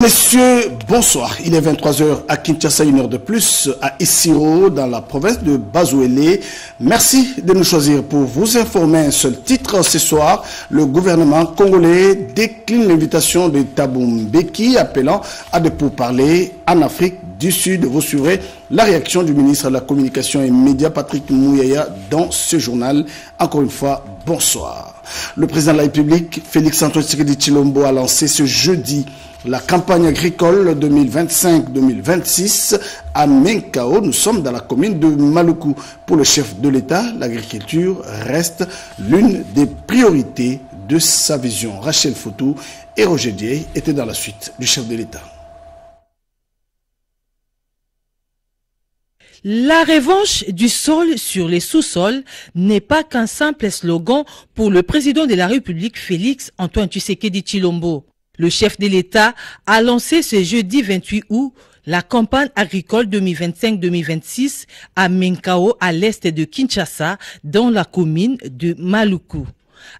Messieurs, bonsoir. Il est 23h à Kinshasa, 1 heure de plus à Isiro, dans la province de Bazouélé. Merci de nous choisir pour vous informer. Un seul titre ce soir. Le gouvernement congolais décline l'invitation de Thabo Mbeki, appelant à des pourparlers en Afrique du Sud. Vous suivrez la réaction du ministre de la Communication et Médias, Patrick Mouyaya, dans ce journal. Encore une fois, bonsoir. Le président de la République, Félix-Antoine Tshisekedi Tshilombo, a lancé ce jeudi la campagne agricole 2025-2026 à Menkao. Nous sommes dans la commune de Maluku. Pour le chef de l'État, l'agriculture reste l'une des priorités de sa vision. Rachel Foutou et Roger Dieye étaient dans la suite du chef de l'État. La revanche du sol sur les sous-sols n'est pas qu'un simple slogan pour le président de la République, Félix-Antoine Tshisekedi Tshilombo. Le chef de l'État a lancé ce jeudi 28 août la campagne agricole 2025-2026 à Menkao, à l'est de Kinshasa, dans la commune de Maluku.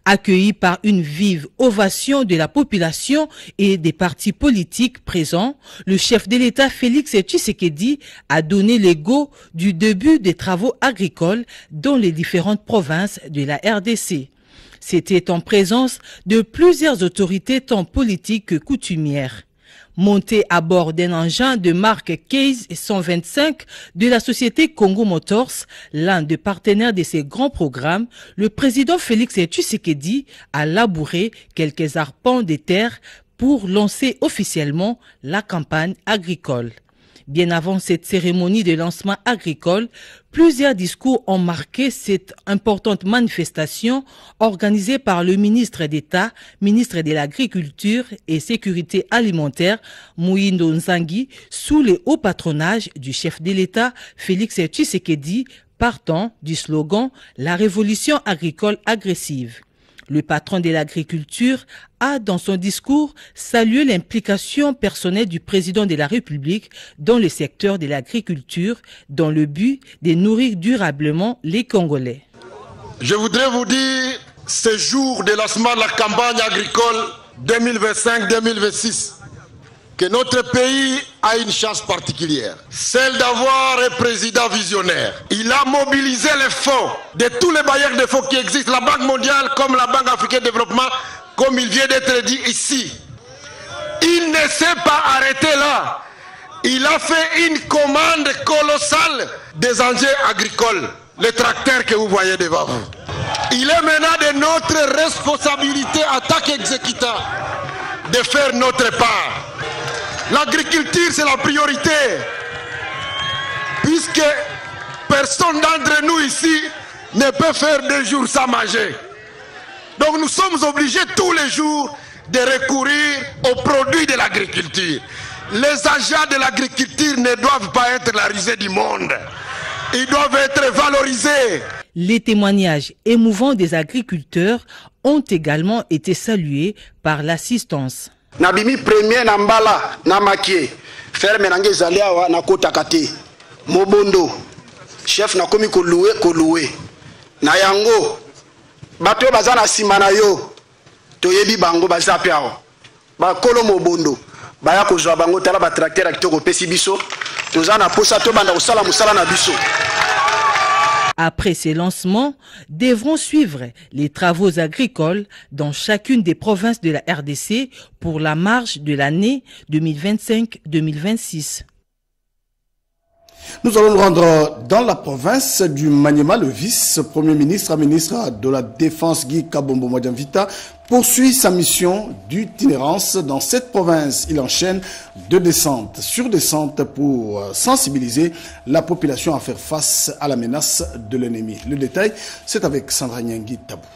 Accueilli par une vive ovation de la population et des partis politiques présents, le chef de l'État Félix Tshisekedi a donné le go du début des travaux agricoles dans les différentes provinces de la RDC. C'était en présence de plusieurs autorités tant politiques que coutumières. Monté à bord d'un engin de marque Case 125 de la société Congo Motors, l'un des partenaires de ces grands programmes, le président Félix Tshisekedi a labouré quelques arpents de terre pour lancer officiellement la campagne agricole. Bien avant cette cérémonie de lancement agricole, plusieurs discours ont marqué cette importante manifestation organisée par le ministre d'État, ministre de l'Agriculture et Sécurité alimentaire, Moïndo Nzangi, sous le haut patronage du chef de l'État, Félix Tshisekedi, partant du slogan « La révolution agricole agressive ». Le patron de l'agriculture a, dans son discours, salué l'implication personnelle du président de la République dans le secteur de l'agriculture, dans le but de nourrir durablement les Congolais. Je voudrais vous dire, ce jour de lancement de la campagne agricole 2025-2026, que notre pays a une chance particulière, celle d'avoir un président visionnaire. Il a mobilisé les fonds de tous les bailleurs de fonds qui existent, la Banque mondiale comme la Banque africaine de développement, comme il vient d'être dit ici. Il ne s'est pas arrêté là. Il a fait une commande colossale des engins agricoles, les tracteurs que vous voyez devant vous. Il est maintenant de notre responsabilité en tant qu'exécutant de faire notre part. L'agriculture, c'est la priorité, puisque personne d'entre nous ici ne peut faire 2 jours sans manger. Donc nous sommes obligés tous les jours de recourir aux produits de l'agriculture. Les agents de l'agriculture ne doivent pas être la risée du monde. Ils doivent être valorisés. Les témoignages émouvants des agriculteurs ont également été salués par l'assistance. Nabimi premier nambala namakie ferme nange zaliawa na kotakate mobondo chef na komi koluwe na yango bato bazana simana yo toyebi bango bazapiao ba kolo mobondo baya kozwa bango tala ba tracteur akitoko pesi biso tozana posa to banda kosala musala na biso. Après ces lancements, devront suivre les travaux agricoles dans chacune des provinces de la RDC pour la marche de l'année 2025-2026. Nous allons nous rendre dans la province du Maniema. Le vice-premier ministre, ministre de la Défense, Guy Kabombo Modianvita, poursuit sa mission d'itinérance dans cette province. Il enchaîne de descente sur descente pour sensibiliser la population à faire face à la menace de l'ennemi. Le détail, c'est avec Sandra Nyangui Tabou.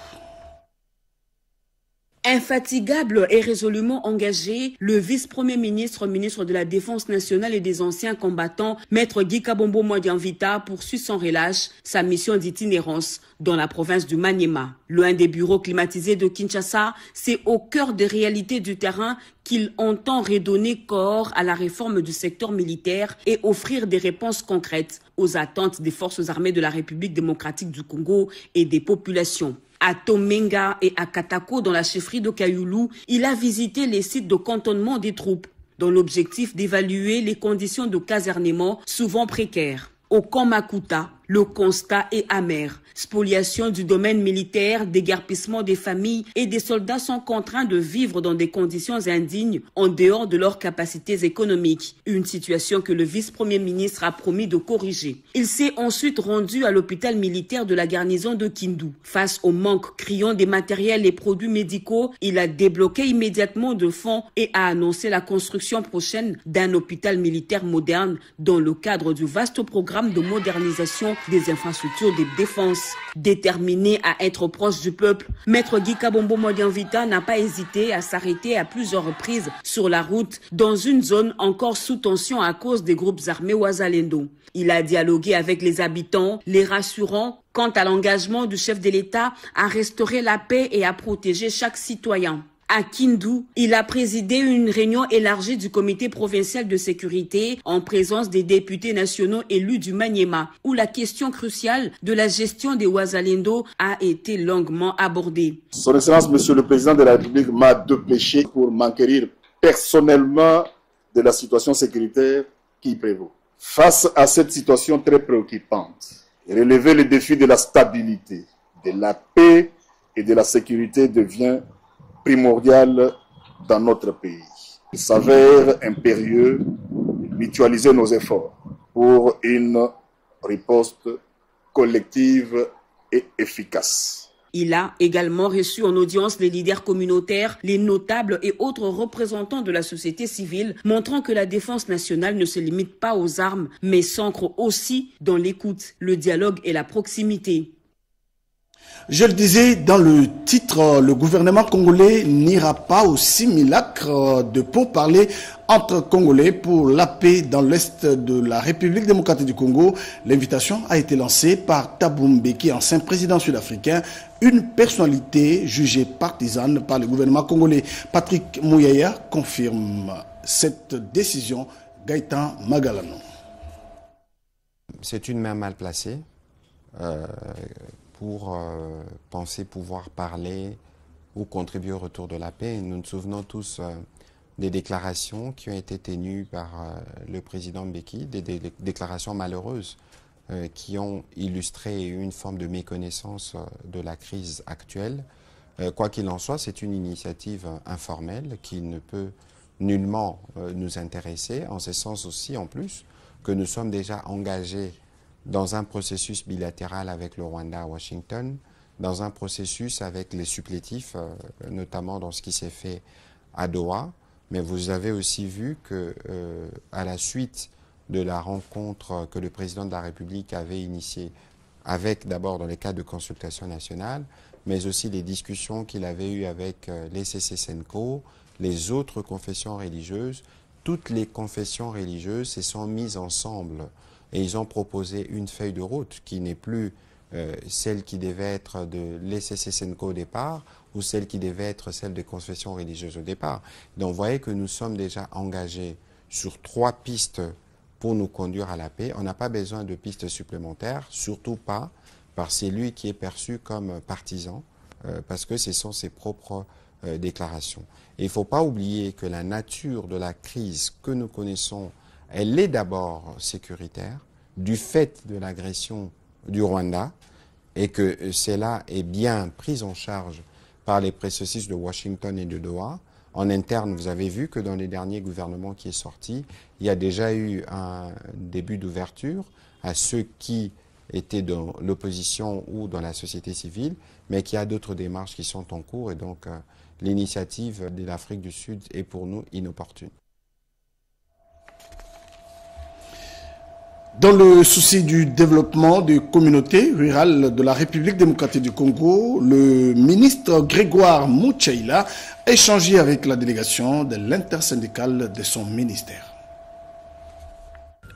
Infatigable et résolument engagé, le vice-premier ministre, ministre de la Défense nationale et des anciens combattants, maître Guy Kabombo Modianvita, poursuit sans relâche sa mission d'itinérance dans la province du Maniema. Loin des bureaux climatisés de Kinshasa, c'est au cœur des réalités du terrain qu'il entend redonner corps à la réforme du secteur militaire et offrir des réponses concrètes aux attentes des forces armées de la République démocratique du Congo et des populations. À Tomenga et à Katako, dans la chefferie de Kayulu, il a visité les sites de cantonnement des troupes. dans l'objectif d'évaluer les conditions de casernement souvent précaires. Au camp Makuta, le constat est amer. Spoliation du domaine militaire, déguerpissement des familles et des soldats sont contraints de vivre dans des conditions indignes en dehors de leurs capacités économiques. Une situation que le vice-premier ministre a promis de corriger. Il s'est ensuite rendu à l'hôpital militaire de la garnison de Kindu. Face au manque criant des matériels et produits médicaux, il a débloqué immédiatement de fonds et a annoncé la construction prochaine d'un hôpital militaire moderne dans le cadre du vaste programme de modernisation des infrastructures de défense. Déterminé à être proche du peuple, Maître Gikabombo Modianvita n'a pas hésité à s'arrêter à plusieurs reprises sur la route dans une zone encore sous tension à cause des groupes armés Wazalendo. Il a dialogué avec les habitants, les rassurant quant à l'engagement du chef de l'État à restaurer la paix et à protéger chaque citoyen. À Kindu, il a présidé une réunion élargie du comité provincial de sécurité en présence des députés nationaux élus du Maniema, où la question cruciale de la gestion des Wazalendo a été longuement abordée. Son Excellence, Monsieur le Président de la République, m'a dépêché pour m'enquérir personnellement de la situation sécuritaire qui prévaut. Face à cette situation très préoccupante, relever le défi de la stabilité, de la paix et de la sécurité devient primordial dans notre pays. Il s'avère impérieux de mutualiser nos efforts pour une riposte collective et efficace. Il a également reçu en audience les leaders communautaires, les notables et autres représentants de la société civile, montrant que la défense nationale ne se limite pas aux armes, mais s'ancre aussi dans l'écoute, le dialogue et la proximité. Je le disais dans le titre, le gouvernement congolais n'ira pas au simulacre de pourparlers entre Congolais pour la paix dans l'est de la République démocratique du Congo. L'invitation a été lancée par Thabo Mbeki, ancien président sud-africain, une personnalité jugée partisane par le gouvernement congolais. Patrick Mouyaya confirme cette décision. Gaëtan Magalano. C'est une main mal placée. Pour penser pouvoir parler ou contribuer au retour de la paix. Nous nous souvenons tous des déclarations qui ont été tenues par le président Mbeki, des déclarations malheureuses qui ont illustré une forme de méconnaissance de la crise actuelle. Quoi qu'il en soit, c'est une initiative informelle qui ne peut nullement nous intéresser, en ce sens aussi en plus que nous sommes déjà engagés dans un processus bilatéral avec le Rwanda à Washington, dans un processus avec les supplétifs, notamment dans ce qui s'est fait à Doha. Mais vous avez aussi vu que, à la suite de la rencontre que le président de la République avait initiée, avec d'abord dans les cadres de consultation nationale, mais aussi les discussions qu'il avait eues avec les CC-Senko, les autres confessions religieuses, toutes les confessions religieuses se sont mises ensemble. Et ils ont proposé une feuille de route qui n'est plus celle qui devait être de l'ECC-Senko au départ ou celle qui devait être celle des confessions religieuses au départ. Donc vous voyez que nous sommes déjà engagés sur 3 pistes pour nous conduire à la paix. On n'a pas besoin de pistes supplémentaires, surtout pas par celui qui est perçu comme partisan, parce que ce sont ses propres déclarations. Et il ne faut pas oublier que la nature de la crise que nous connaissons, elle est d'abord sécuritaire, du fait de l'agression du Rwanda, et que cela est bien pris en charge par les processus de Washington et de Doha. En interne, vous avez vu que dans les derniers gouvernements qui est sorti, il y a déjà eu un début d'ouverture à ceux qui étaient dans l'opposition ou dans la société civile, mais qu'il y a d'autres démarches qui sont en cours, et donc l'initiative de l'Afrique du Sud est pour nous inopportune. Dans le souci du développement des communautés rurales de la République démocratique du Congo, le ministre Grégoire Muchaila a échangé avec la délégation de l'intersyndicale de son ministère.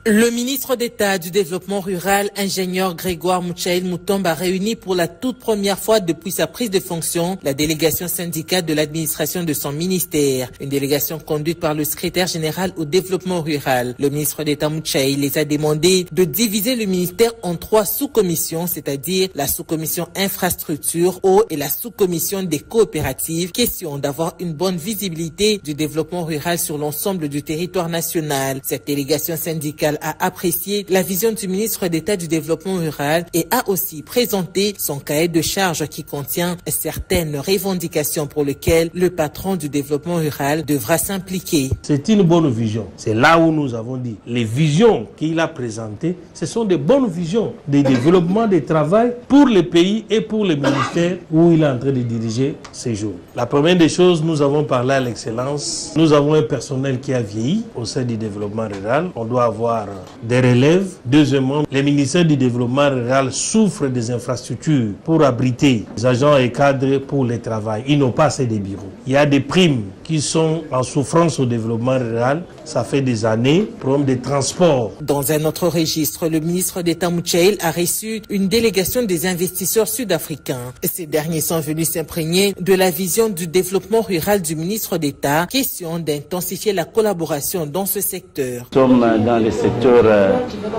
Le ministre d'État du Développement rural, ingénieur Grégoire Mouchaïl Moutombe, a réuni pour la toute première fois depuis sa prise de fonction la délégation syndicale de l'administration de son ministère. Une délégation conduite par le secrétaire général au développement rural. Le ministre d'État Mouchaïl les a demandé de diviser le ministère en 3 sous-commissions, c'est-à-dire la sous-commission infrastructure, eau et la sous-commission des coopératives. Question d'avoir une bonne visibilité du développement rural sur l'ensemble du territoire national. Cette délégation syndicale a apprécié la vision du ministre d'État du Développement rural et a aussi présenté son cahier de charges qui contient certaines revendications pour lesquelles le patron du développement rural devra s'impliquer. C'est une bonne vision. C'est là où nous avons dit les visions qu'il a présentées, ce sont des bonnes visions de développement des travail pour le pays et pour le ministère où il est en train de diriger ces jours. La première des choses, nous avons parlé à l'excellence. Nous avons un personnel qui a vieilli au sein du développement rural. On doit avoir des relèves. Deuxièmement, le ministère du développement rural souffre des infrastructures pour abriter les agents et cadres pour le travail. Ils n'ont pas assez de bureaux. Il y a des primes qui sont en souffrance au développement rural. Ça fait des années, problème de transport. Dans un autre registre, le ministre d'État Mouchaïl a reçu une délégation des investisseurs sud-africains. Ces derniers sont venus s'imprégner de la vision du développement rural du ministre d'État. Question d'intensifier la collaboration dans ce secteur. Nous sommes dans le secteur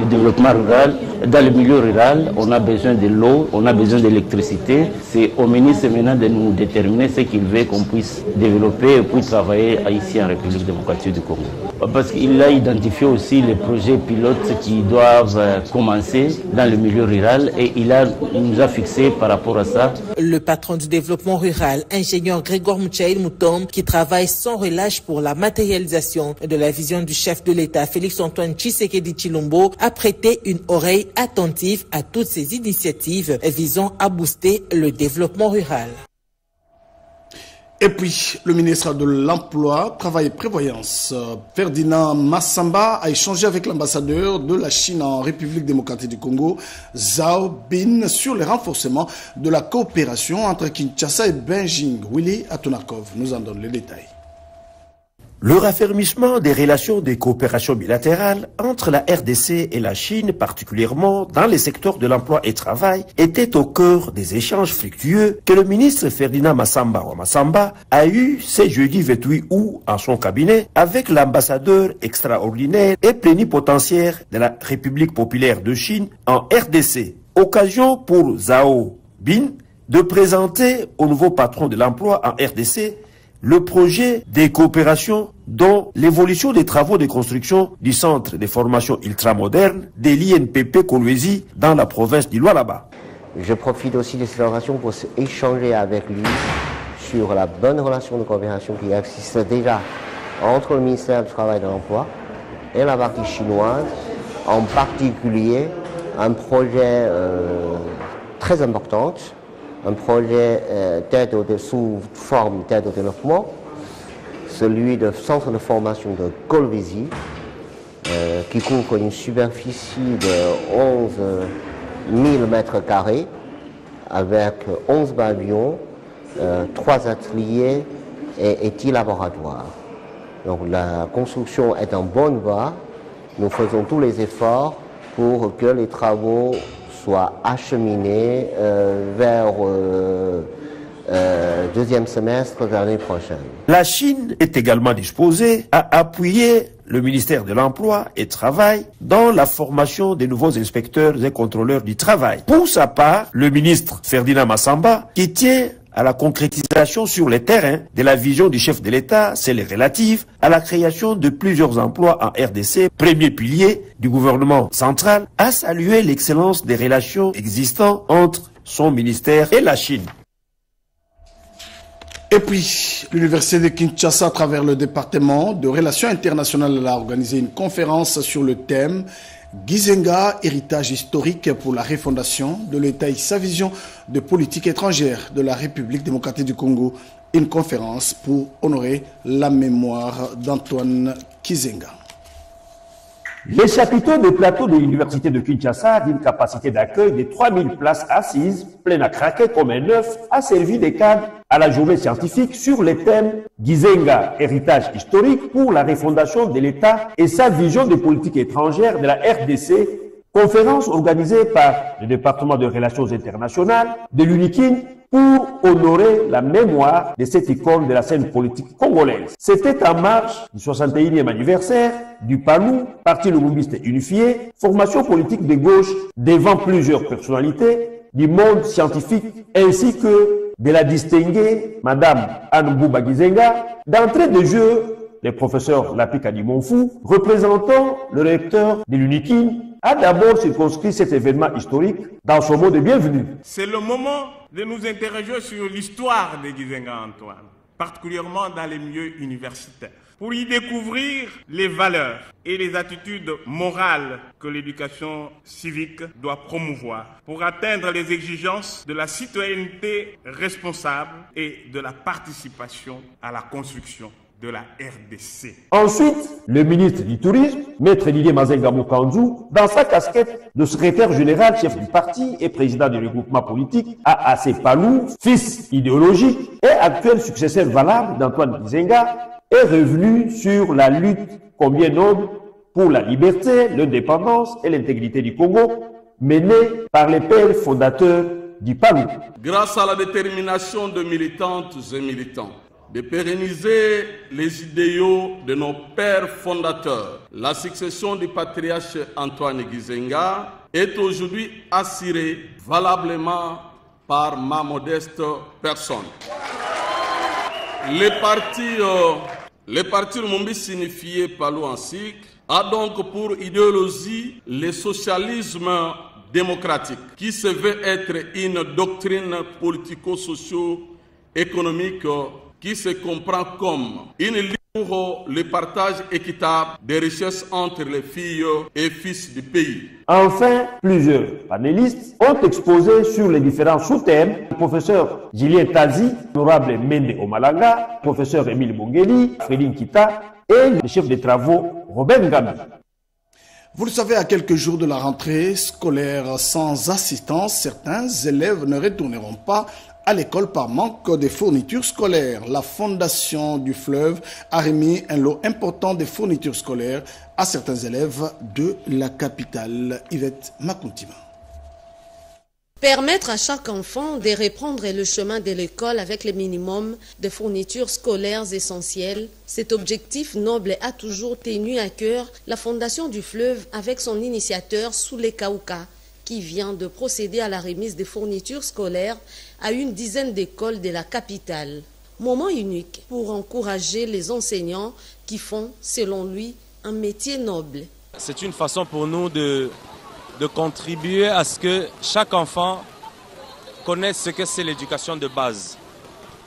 du développement rural. Dans le milieu rural, on a besoin de l'eau, on a besoin d'électricité. C'est au ministre maintenant de nous déterminer ce qu'il veut qu'on puisse développer et puis travailler ici en République démocratique du Congo. Parce qu'il a identifié aussi les projets pilotes qui doivent commencer dans le milieu rural et il nous a fixé par rapport à ça. Le patron du développement rural, ingénieur Grégoire Mouchaïl Moutombe, qui travaille sans relâche pour la matérialisation de la vision du chef de l'État, Félix Antoine Tshisekedi Tshilombo, a prêté une oreille attentive à toutes ces initiatives visant à booster le développement rural. Et puis, le ministre de l'Emploi, Travail et Prévoyance, Ferdinand Massamba, a échangé avec l'ambassadeur de la Chine en République démocratique du Congo, Zhao Bin, sur le renforcement de la coopération entre Kinshasa et Beijing. Willy Atunakov nous en donne les détails. Le raffermissement des relations de coopération bilatérale entre la RDC et la Chine, particulièrement dans les secteurs de l'emploi et travail, était au cœur des échanges fructueux que le ministre Ferdinand Massamba a eu ce jeudi 28 août en son cabinet avec l'ambassadeur extraordinaire et plénipotentiaire de la République populaire de Chine en RDC. Occasion pour Zhao Bin de présenter au nouveau patron de l'emploi en RDC le projet de coopération dont l'évolution des travaux de construction du centre de formation ultramoderne de l'INPP Kolwezi dans la province du Lualaba. Je profite aussi de cette occasion pour échanger avec lui sur la bonne relation de coopération qui existe déjà entre le ministère du Travail et de l'Emploi et la partie chinoise, en particulier un projet très important, un projet d'aide sous forme d'aide au développement, celui du centre de formation de Kolwezi, qui couvre une superficie de 11 000 mètres carrés, avec 11 pavillons, 3 ateliers et 10 laboratoires. Donc la construction est en bonne voie. Nous faisons tous les efforts pour que les travaux soit acheminé vers deuxième semestre de l'année prochaine. La Chine est également disposée à appuyer le ministère de l'Emploi et du Travail dans la formation des nouveaux inspecteurs et contrôleurs du travail. Pour sa part, le ministre Ferdinand Massamba, qui tient à la concrétisation sur le terrain de la vision du chef de l'État, celle relative à la création de plusieurs emplois en RDC, premier pilier du gouvernement central, a salué l'excellence des relations existantes entre son ministère et la Chine. Et puis, l'Université de Kinshasa, à travers le département de Relations internationales, a organisé une conférence sur le thème Gizenga, héritage historique pour la refondation de l'État et sa vision de politique étrangère de la République démocratique du Congo. Une conférence pour honorer la mémoire d'Antoine Gizenga. Les chapiteaux des plateaux de l'Université de Kinshasa, d'une capacité d'accueil de 3000 places assises, pleines à craquer comme un œuf, a servi de cadre à la journée scientifique sur le thème Gizenga, héritage historique pour la refondation de l'État et sa vision de politique étrangère de la RDC, conférence organisée par le département de relations internationales de l'UNIKIN pour honorer la mémoire de cette icône de la scène politique congolaise. C'était en marge du 61e anniversaire du PALU, Parti Lumumbiste Unifié, formation politique de gauche devant plusieurs personnalités du monde scientifique ainsi que de la distinguée Madame Anne Mbouba Gizenga. D'entrée de jeu, le professeur Lapika Dimonfou, représentant le recteur de l'UNIKIN, a d'abord circonscrit cet événement historique dans son mot de bienvenue. C'est le moment de nous interroger sur l'histoire de Gizenga Antoine, particulièrement dans les milieux universitaires, pour y découvrir les valeurs et les attitudes morales que l'éducation civique doit promouvoir pour atteindre les exigences de la citoyenneté responsable et de la participation à la construction de la RDC. Ensuite, le ministre du Tourisme, Maître Didier Mazenga Moukandou, dans sa casquette de secrétaire général, chef du parti et président du regroupement politique AAC Palou, fils idéologique et actuel successeur valable d'Antoine Gizenga, est revenu sur la lutte combien noble pour la liberté, l'indépendance et l'intégrité du Congo, menée par les pères fondateurs du Palou. Grâce à la détermination de militantes et militants, de pérenniser les idéaux de nos pères fondateurs, la succession du patriarche Antoine Gizenga est aujourd'hui assurée valablement par ma modeste personne. Le parti Lumumbiste Unifié Palou en cycle a donc pour idéologie le socialisme démocratique, qui se veut être une doctrine politico-socio-économique qui se comprend comme une ligne pour le partage équitable des richesses entre les filles et fils du pays. Enfin, plusieurs panélistes ont exposé sur les différents sous-thèmes le professeur Julien Tazi, honorable Mende Omalanga, professeur Émile Bongeli, Frédine Kita et le chef des travaux Robin Gambi. Vous le savez, à quelques jours de la rentrée scolaire sans assistance, certains élèves ne retourneront pas à l'école par manque de fournitures scolaires. La Fondation du Fleuve a remis un lot important de fournitures scolaires à certains élèves de la capitale. Yvette Makuntima. Permettre à chaque enfant de reprendre le chemin de l'école avec le minimum de fournitures scolaires essentielles, cet objectif noble a toujours tenu à cœur la Fondation du Fleuve avec son initiateur Soulé Kaouka, qui vient de procéder à la remise des fournitures scolaires à une dizaine d'écoles de la capitale. Moment unique pour encourager les enseignants qui font, selon lui, un métier noble. C'est une façon pour nous de contribuer à ce que chaque enfant connaisse ce que c'est l'éducation de base,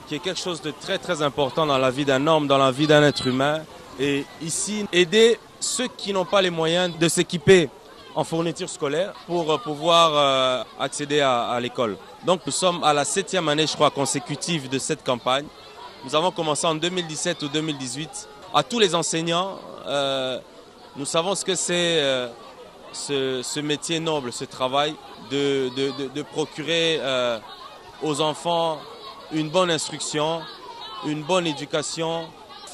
qui est quelque chose de très très important dans la vie d'un homme, dans la vie d'un être humain. Et ici, aider ceux qui n'ont pas les moyens de s'équiper en fourniture scolaire pour pouvoir accéder à l'école. Donc nous sommes à la 7e année, je crois, consécutive de cette campagne. Nous avons commencé en 2017 ou 2018. À tous les enseignants, nous savons ce que c'est ce métier noble, ce travail de procurer aux enfants une bonne instruction, une bonne éducation.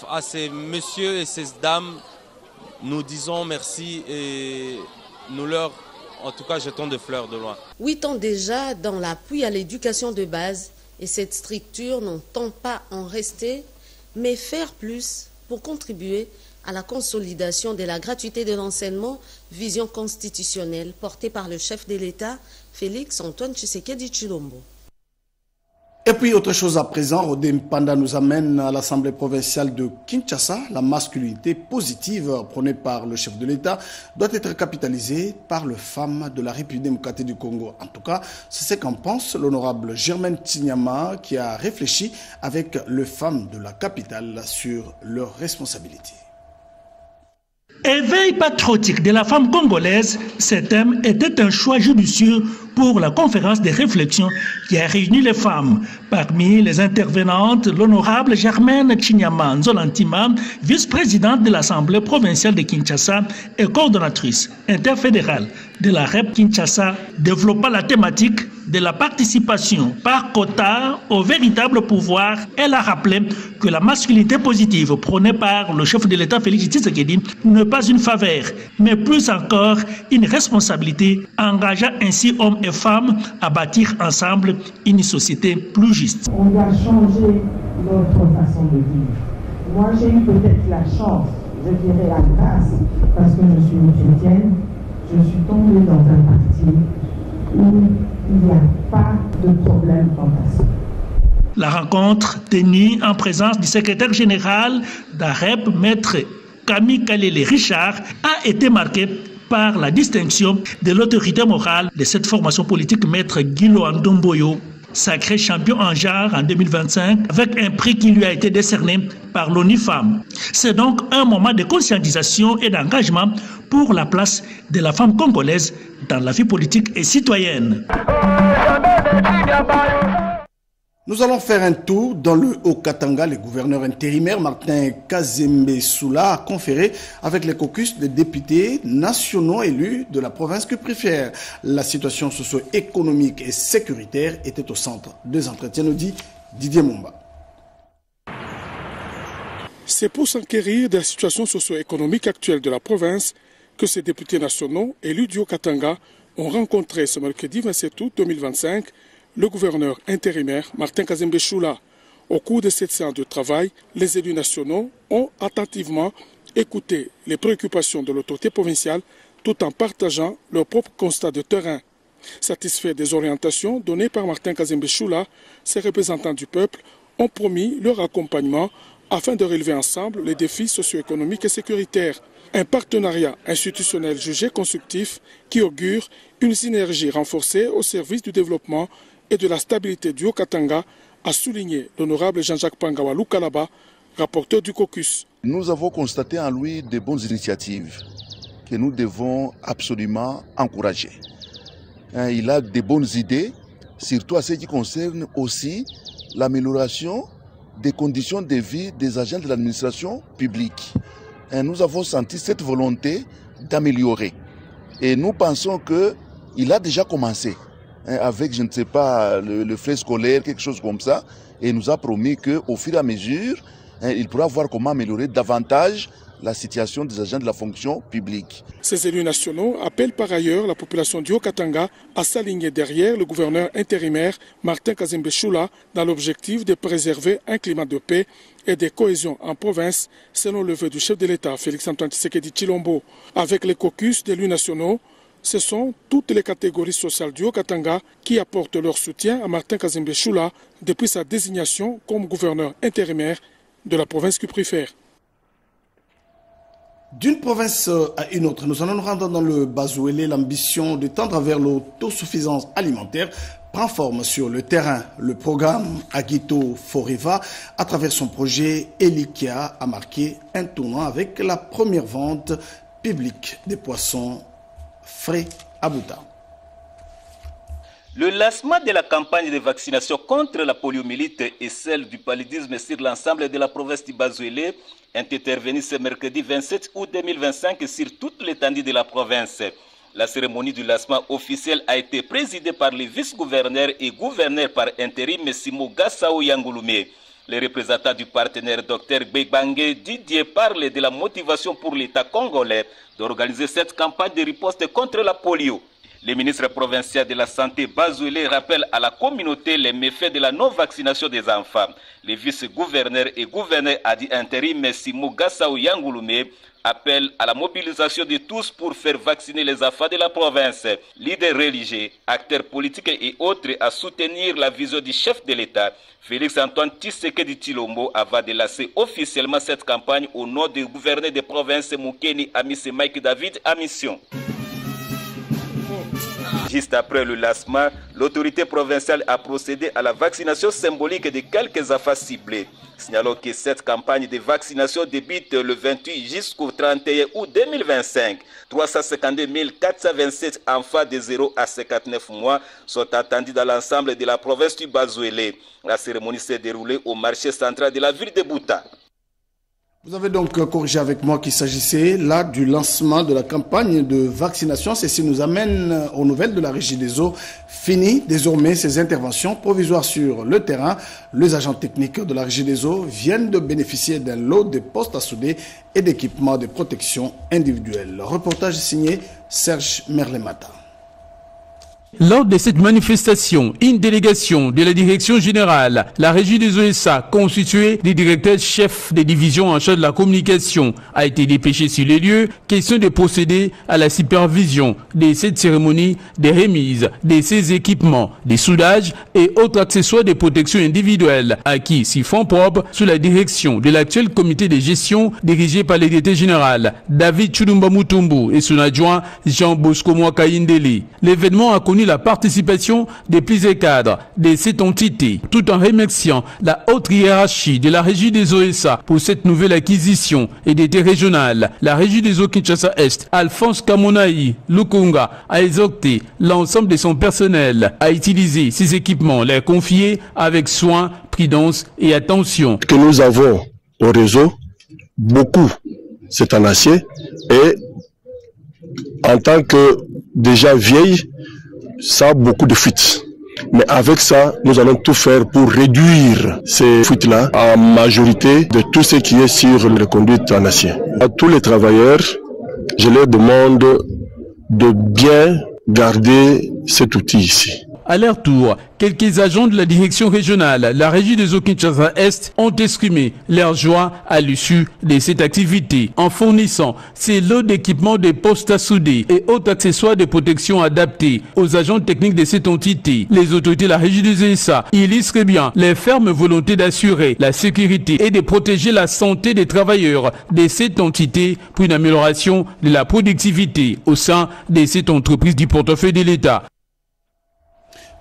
À ces messieurs et ces dames, nous disons merci et nous leur, en tout cas, jetons des fleurs de loin. 8 ans déjà dans l'appui à l'éducation de base, et cette structure n'entend pas en rester, mais faire plus pour contribuer à la consolidation de la gratuité de l'enseignement, vision constitutionnelle portée par le chef de l'État, Félix Antoine Tshisekedi Tshilombo. Et puis, autre chose à présent, Odem Panda nous amène à l'Assemblée provinciale de Kinshasa. La masculinité positive prônée par le chef de l'État doit être capitalisée par les femmes de la République démocratique du Congo. En tout cas, c'est ce qu'en pense l'honorable Germaine Tignama qui a réfléchi avec les femmes de la capitale sur leurs responsabilités. Éveil patriotique de la femme congolaise, ce thème était un choix judicieux pour la conférence de réflexion qui a réuni les femmes. Parmi les intervenantes, l'honorable Germaine Chinyama Nzolantima, vice-présidente de l'Assemblée provinciale de Kinshasa et coordonnatrice interfédérale de la REP Kinshasa, développa la thématique de la participation par quota au véritable pouvoir. Elle a rappelé que la masculinité positive prônée par le chef de l'État Félix Tshisekedi n'est pas une faveur, mais plus encore une responsabilité, engageant ainsi hommes et femmes à bâtir ensemble une société plus juste. On doit changer notre façon de vivre. Moi, j'ai eu peut-être la chance, je dirais la grâce, parce que je suis une chrétienne, je suis tombée dans un parti où il n'y a pas de problème fantastique. La rencontre tenue en présence du secrétaire général d'AREP, maître Camille Kalele Richard, a été marquée par la distinction de l'autorité morale de cette formation politique, maître Guilo Andomboyo, sacré champion en genre en 2025, avec un prix qui lui a été décerné par l'ONU Femmes. C'est donc un moment de conscientisation et d'engagement pour la place de la femme congolaise dans la vie politique et citoyenne. Nous allons faire un tour dans le Haut-Katanga. Le gouverneur intérimaire Martin Kazembe Soula a conféré avec les caucus des députés nationaux élus de la province que préfère. La situation socio-économique et sécuritaire était au centre des entretiens, nous dit Didier Mumba. C'est pour s'enquérir de la situation socio-économique actuelle de la province que ces députés nationaux élus du Haut-Katanga ont rencontré ce mercredi 27 août 2025 le gouverneur intérimaire Martin Kazembe Soula. Au cours de cette séance de travail, les élus nationaux ont attentivement écouté les préoccupations de l'autorité provinciale tout en partageant leurs propres constats de terrain. Satisfaits des orientations données par Martin Kazembe Soula, ces représentants du peuple ont promis leur accompagnement afin de relever ensemble les défis socio-économiques et sécuritaires. Un partenariat institutionnel jugé constructif qui augure une synergie renforcée au service du développement et de la stabilité du Haut-Katanga, a souligné l'honorable Jean-Jacques Pangawa Lukalaba, rapporteur du caucus. Nous avons constaté en lui de bonnes initiatives que nous devons absolument encourager. Il a de bonnes idées, surtout à ce qui concerne aussi l'amélioration des conditions de vie des agents de l'administration publique. Nous avons senti cette volonté d'améliorer. Et nous pensons qu'il a déjà commencé avec, je ne sais pas, le frais scolaire, quelque chose comme ça. Et il nous a promis qu'au fur et à mesure, il pourra voir comment améliorer davantage la situation des agents de la fonction publique. Ces élus nationaux appellent par ailleurs la population du Haut-Katanga à s'aligner derrière le gouverneur intérimaire Martin Kazembe Soula dans l'objectif de préserver un climat de paix et de cohésion en province, selon le vœu du chef de l'État Félix-Antoine Tshisekedi Tshilombo. Avec les caucus d'élus nationaux, ce sont toutes les catégories sociales du Haut-Katanga qui apportent leur soutien à Martin Kazembe Soula depuis sa désignation comme gouverneur intérimaire de la province qu'il préfère. D'une province à une autre, nous allons nous rendre dans le Bazouélé. L'ambition de tendre vers l'autosuffisance alimentaire prend forme sur le terrain. Le programme Agito Foreva, à travers son projet Elikia, a marqué un tournant avec la première vente publique des poissons frais à Bouta. Le lancement de la campagne de vaccination contre la poliomyélite et celle du paludisme sur l'ensemble de la province du Bazouélé est intervenu ce mercredi 27 août 2025 sur toute l'étendue de la province. La cérémonie du lancement officiel a été présidée par le vice-gouverneur et gouverneur par intérim Simo Gassao Yangoulumé. Les représentants du partenaire Dr Bebangue Didier parlent de la motivation pour l'État congolais d'organiser cette campagne de riposte contre la polio. Le ministre provincial de la Santé Bazouélé rappelle à la communauté les méfaits de la non-vaccination des enfants. Le vice-gouverneur et gouverneur a dit intérim Simo Gassao Yangoulumé appelle à la mobilisation de tous pour faire vacciner les enfants de la province. Leaders religieux, acteurs politiques et autres à soutenir la vision du chef de l'État, Félix-Antoine Tshisekedi Tshilombo, avant de lancer officiellement cette campagne au nom du gouverneur de province Moukeni Amis Mike David à mission. Juste après le lancement, l'autorité provinciale a procédé à la vaccination symbolique de quelques enfants ciblés. Signalons que cette campagne de vaccination débute le 28 jusqu'au 31 août 2025. 352 427 enfants de 0 à 59 mois sont attendus dans l'ensemble de la province du Bazuélé. La cérémonie s'est déroulée au marché central de la ville de Bouta. Vous avez donc corrigé avec moi qu'il s'agissait là du lancement de la campagne de vaccination. Ceci nous amène aux nouvelles de la Régie des eaux. Fini désormais ces interventions provisoires sur le terrain. Les agents techniques de la Régie des eaux viennent de bénéficier d'un lot de postes à souder et d'équipements de protection individuelle. Le reportage signé Serge Merlemata. Lors de cette manifestation, une délégation de la direction générale, la régie des OSA, constituée des directeurs chefs des divisions en charge de la communication, a été dépêchée sur les lieux, question de procéder à la supervision de cette cérémonie, des remises de ces équipements, des soudages et autres accessoires de protection individuelle acquis sur fonds propres sous la direction de l'actuel comité de gestion dirigé par le directeur général David Chulumba Mutumbu et son adjoint Jean Bosco Mwakaindeli. L'événement a connu la participation des plusieurs cadres de cette entité, tout en remerciant la haute hiérarchie de la régie des OSA pour cette nouvelle acquisition et d'été régionale. La régie des eaux Kinshasa-Est, Alphonse Kamonaï Lukunga, a exhorté l'ensemble de son personnel à utiliser ces équipements, les confier avec soin, prudence et attention. Que nous avons au réseau, beaucoup, c'est en acier, et en tant que déjà vieille, ça a beaucoup de fuites. Mais avec ça, nous allons tout faire pour réduire ces fuites-là en majorité de tout ce qui est sur les conduites en acier. À tous les travailleurs, je leur demande de bien garder cet outil ici. À leur tour, quelques agents de la direction régionale, la régie des eaux Kinshasa-Est, ont exprimé leur joie à l'issue de cette activité en fournissant ces lots d'équipements de postes à souder et autres accessoires de protection adaptés aux agents techniques de cette entité. Les autorités de la régie des ESA illustrent bien les fermes volontés d'assurer la sécurité et de protéger la santé des travailleurs de cette entité pour une amélioration de la productivité au sein de cette entreprise du portefeuille de l'État.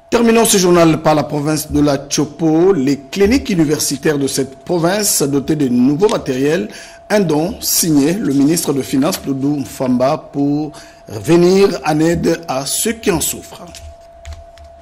Terminons ce journal par la province de la Chopo. Les cliniques universitaires de cette province dotées de nouveaux matériels, un don signé le ministre de Finances Doudou Mfamba pour venir en aide à ceux qui en souffrent.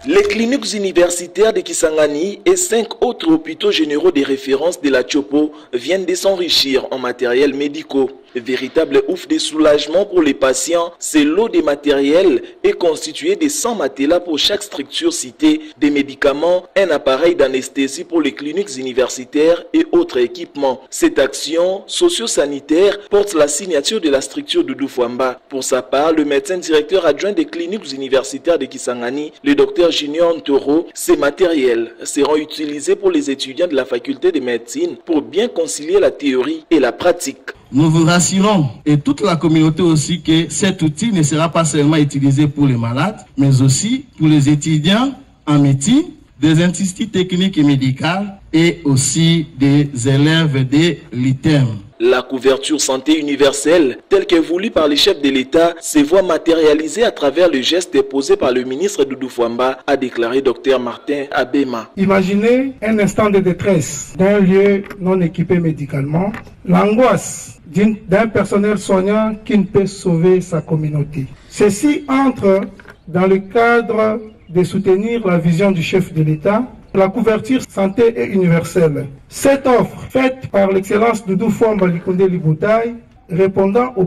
Les cliniques universitaires de Kisangani et 5 autres hôpitaux généraux de référence de la Chopo viennent de s'enrichir en matériels médicaux. Véritable ouf de soulagement pour les patients, ce lot de matériel est constitué de 100 matelas pour chaque structure citée, des médicaments, un appareil d'anesthésie pour les cliniques universitaires et autres équipements. Cette action socio-sanitaire porte la signature de la structure Doudou Fwamba. Pour sa part, le médecin directeur adjoint des cliniques universitaires de Kisangani, le docteur Junior Ntoro, ces matériels seront utilisés pour les étudiants de la faculté de médecine pour bien concilier la théorie et la pratique. Nous vous rassurons et toute la communauté aussi que cet outil ne sera pas seulement utilisé pour les malades, mais aussi pour les étudiants en médecine, des instituts techniques et médicaux et aussi des élèves de l'ITEM. La couverture santé universelle, telle que voulue par les chefs de l'État, se voit matérialisée à travers le geste déposé par le ministre Doudou Fwamba, a déclaré Dr Martin Abema. Imaginez un instant de détresse d'un lieu non équipé médicalement, l'angoisse d'un personnel soignant qui ne peut sauver sa communauté. Ceci entre dans le cadre de soutenir la vision du chef de l'État, la couverture santé et universelle. Cette offre, faite par l'excellence Doudou Fwamba Likonde Liboutaï, répondant aux